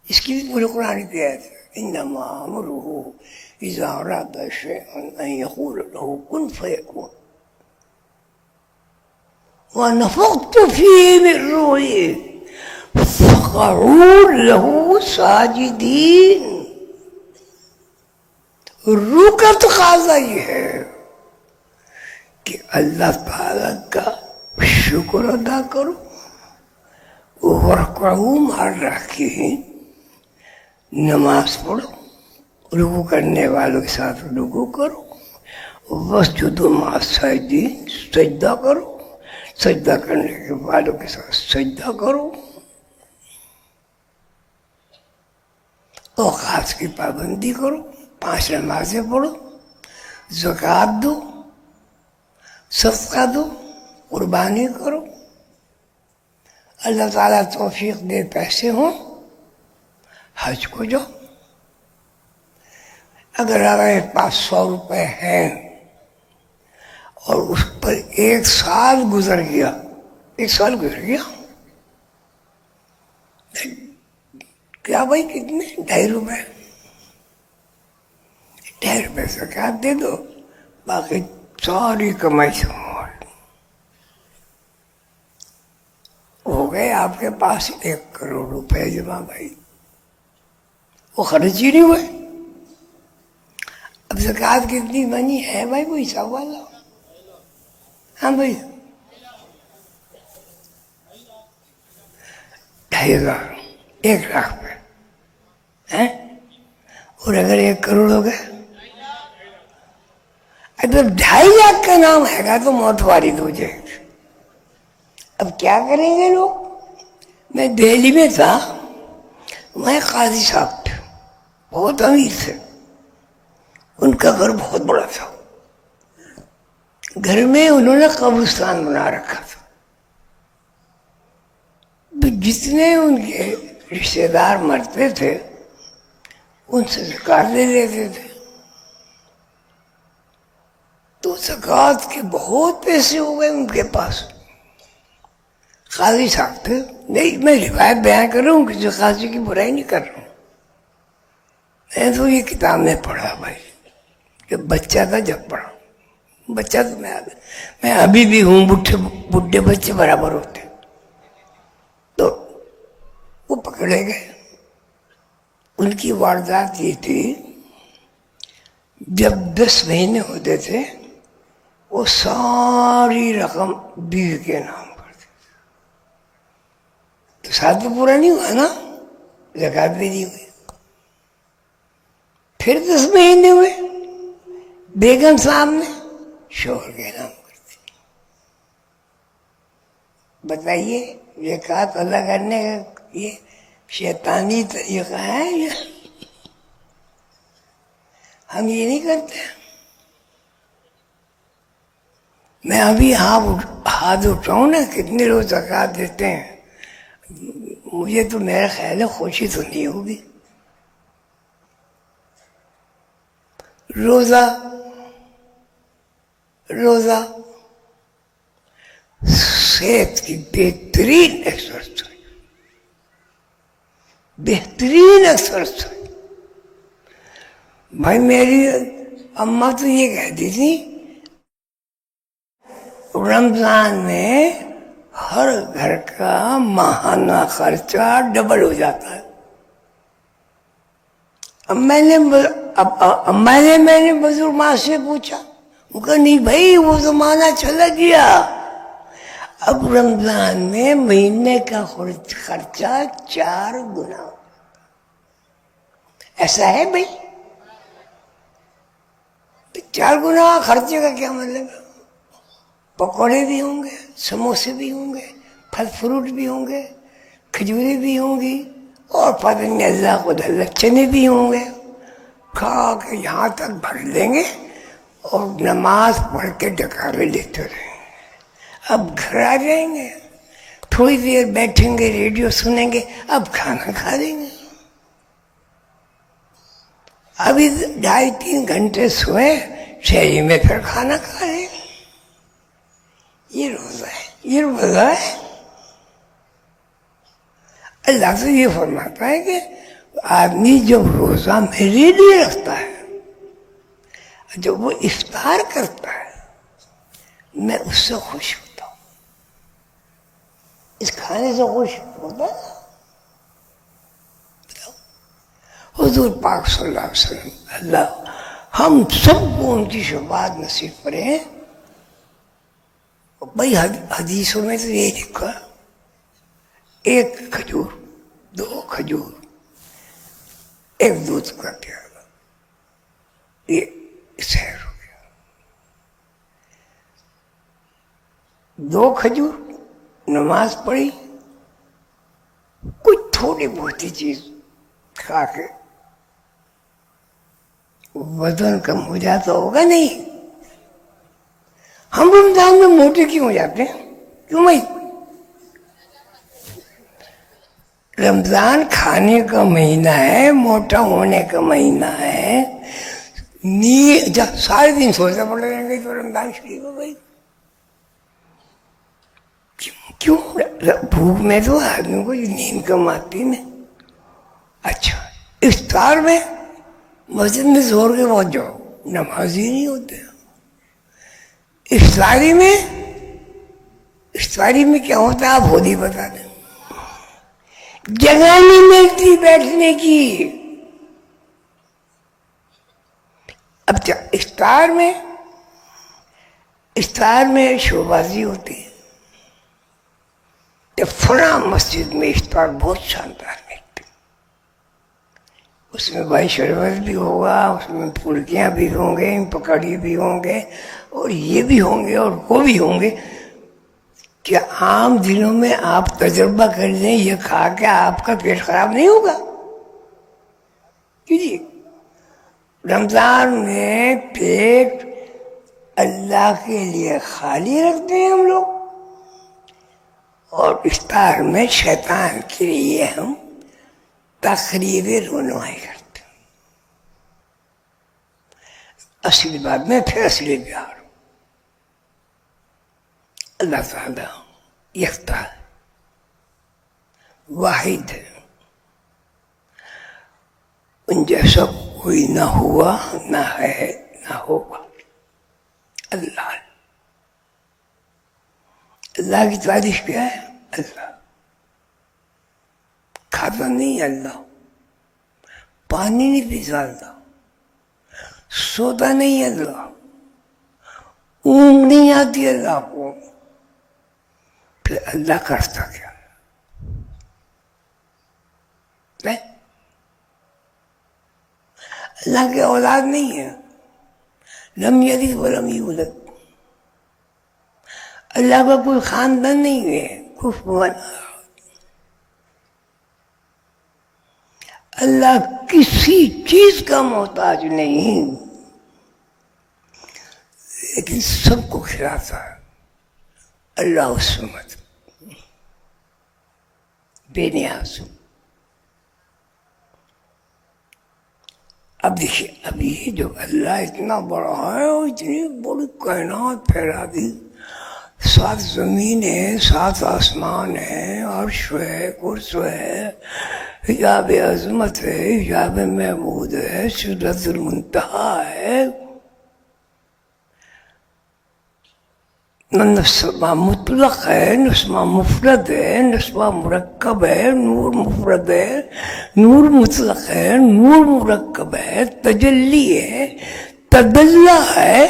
اس کی بھی پورے قرآن کی آیت ہے، انما امرہ اذا اراد شیئا ان یقول له کن فیکون ونفخت فیہ من روحی فقعوا له ساجدین. روح کا تقاضا یہ ہے کہ اللہ تعالی کا شکر ادا کرو، ورکعوا مع الراکعین، نماز پڑھو، رکوع کرنے والوں کے ساتھ رکوع کرو، واسجدوا مع الساجدین، سجدہ کرو، سجدہ کرنے کے والوں کے ساتھ سجدہ کرو، اوقات کی پابندی کرو، 5 نمازیں پڑھو، زکوٰۃ دو، صدقہ دو، قربانی کرو. اللہ تعالیٰ توفیق دے، پیسے ہوں حج کو جاؤ. اگر ہمارے پاس 100 روپے ہیں اور اس پر 1 سال گزر گیا، کیا بھائی کتنے؟ 2.5 روپے، 2.5 روپے زکوٰۃ دے دو، باقی ساری کمائی سے ہو گئے آپ کے پاس 1 کروڑ روپے جمع بھائی، وہ خرچ ہی نہیں ہوئے. اب زکوٰۃ کتنی بنی ہے بھائی؟ کوئی حساب والا؟ ہاں بھائی، 2,500، 1 لاکھ پہ ہیں. اور اگر 1 کروڑ ہو گئے، اگر 2.5 لاکھ کا نام ہے گا تو موت وارد ہو جائے گی. اب کیا کریں گے لوگ؟ میں دہلی میں تھا، وہاں قاضی صاحب تھے، بہت امیر تھے، ان کا گھر بہت بڑا تھا، گھر میں انہوں نے قبرستان بنا رکھا تھا. تو جتنے ان کے رشتے دار مرتے تھے ان سے زکوٰۃ لے لیتے تھے. تو زکوٰۃ کے بہت پیسے ہو گئے ان کے پاس. قاضی صاحب تھے، نہیں میں روایت بیان کر رہا ہوں، کسی قاضی کی برائی نہیں کر رہا ہوں. میں تو یہ کتاب میں پڑھا بھائی، کہ بچہ تھا جب پڑھا، بچہ تو میں ابھی بھی ہوں، بڈھے بچے برابر ہوتے. تو وہ پکڑے گئے. ان کی واردات یہ تھی، جب 10 مہینے ہوتے تھے وہ ساری رقم بیوی کے نام کرتے. تو سال تو پورا نہیں ہوا نا، زکوٰۃ بھی نہیں ہوئی. پھر 10 مہینے ہوئے، بیگم صاحب نے شوہر کے نام کرتے. بتائیے زکوٰۃ ادا کرنے کا یہ شیطانی طریقہ ہے یا ہم یہ نہیں کرتے؟ میں ابھی ہاتھ اٹھاؤں نا، کتنے لوگ زکوٰۃ دیتے ہیں، مجھے تو میرا خیال ہے خوشی تو نہیں ہوگی. روزہ صحت کی بہترین ایکسرسائز. بھائی میری اماں تو یہ کہتی تھی، رمضان میں ہر گھر کا ماہانہ خرچہ ڈبل ہو جاتا ہے. اب میں نے بزرگ ماں سے پوچھا، وہ کہا نہیں بھائی وہ زمانہ چلا گیا، اب رمضان میں مہینے کا خرچہ 4 گنا. ایسا ہے بھائی؟ 4 گنا خرچے کا کیا مطلب؟ پکوڑے بھی ہوں گے، سموسے بھی ہوں گے، پھل فروٹ بھی ہوں گے، کھجوریں بھی ہوں گی، اور پتہ نہیں اللہ کو چنے بھی ہوں گے. کھا کے یہاں تک بھر لیں گے اور نماز پڑھ کے ڈکارے لیتے رہیں گے. اب گھر آ جائیں گے، تھوڑی دیر بیٹھیں گے، ریڈیو سنیں گے، اب کھانا کھا لیں گے. ابھی 2.5-3 گھنٹے سوئے، شہری میں پھر کھانا کھا لیں گے. یہ روزہ ہے. اللہ تو یہ فرماتا ہے کہ آدمی جب روزہ میرے لیے رکھتا ہے، جب وہ افطار کرتا ہے، میں اس سے خوش ہوتا ہوں، اس کھانے سے خوش ہوتا ہے۔ حضور پاک صلی اللہ علیہ وسلم، اللہ ہم سب کو ان کی شفاعت نصیب کریں۔ بھائی حدیثوں میں تو یہ لکھا، ایک کھجور، دو کھجور، ایک دودھ کا پیالہ، یہ سحر ہو گیا۔ دو کھجور، نماز پڑھی، کچھ تھوڑی بہت ہی چیز کھا کے وزن کم ہو جاتا ہوگا نہیں؟ ہم رمضان میں موٹے کیوں ہو جاتے ہیں؟ کیوں بھائی؟ رمضان کھانے کا مہینہ ہے، موٹا ہونے کا مہینہ ہے۔ سارے دن سوچنا پڑ رہے ہیں تو رمضان شریف ہو گئی کیوں؟ بھوک میں تو آدمی کو نیند کم آتی نا۔ اچھا، افطار میں مسجد میں زور کے پہنچ جاؤ، نماز ہی نہیں ہوتے۔ افطاری میں کیا ہوتا ہے آپ خود ہی بتا دیں۔ جگہ نہیں ملتی بیٹھنے کی۔ اب افطار میں شوبازی ہوتی ہے کہ فلاں مسجد میں افطار بہت شاندار ملتی، اس میں بھائی شربت بھی ہوگا، اس میں پھلکیاں بھی ہوں گے، پکوڑی بھی ہوں گے، اور یہ بھی ہوں گے اور وہ بھی ہوں گے۔ کیا عام دنوں میں آپ تجربہ کر لیں، یہ کھا کے آپ کا پیٹ خراب نہیں ہوگا؟ جی رمضان میں پیٹ اللہ کے لیے خالی رکھتے ہیں ہم لوگ، اور افطار میں شیطان کے لیے ہم تقریب رونمائی کرتے ہیں۔ اصلی بات میں پھر اصلی پیار، اللہ تعالیٰ یکتا ہے، واحد ہے، ان جیسا کوئی نہ ہوا، نہ ہے، نہ ہوگا۔ اللہ کی تعریف کیا ہے؟ اللہ کھاتا نہیں، اللہ پانی نہیں پیتا، اللہ سوتا نہیں، اللہ اونگ نہیں آتی اللہ کو، پھر اللہ کرتا کیا ہے؟ اللہ کی اولاد نہیں ہے، لم یلد ولم یولد، اللہ کا کوئی خاندان نہیں ہے، کفوا احد۔ اللہ کسی چیز کا محتاج نہیں، لیکن سب کو کھلاتا ہے۔ اللہ الصمد، بے نیاز۔ اب دیکھیے، اب یہ جو اللہ اتنا بڑا ہے اور اتنی بڑی کائنات پھیلا دی، 7 زمینیں، 7 آسمان ہیں، عرش ہے، کرسی ہے، حجاب عظمت ہے، حجاب محمود ہے، سدرۃ المنتہا ہے، نسبہ مطلق ہے، نسبہ مفرد ہے، نسبہ مرکب ہے، نور مفرد ہے، نور مطلق ہے، نور مرکب ہے، تجلی ہے، تدلی ہے،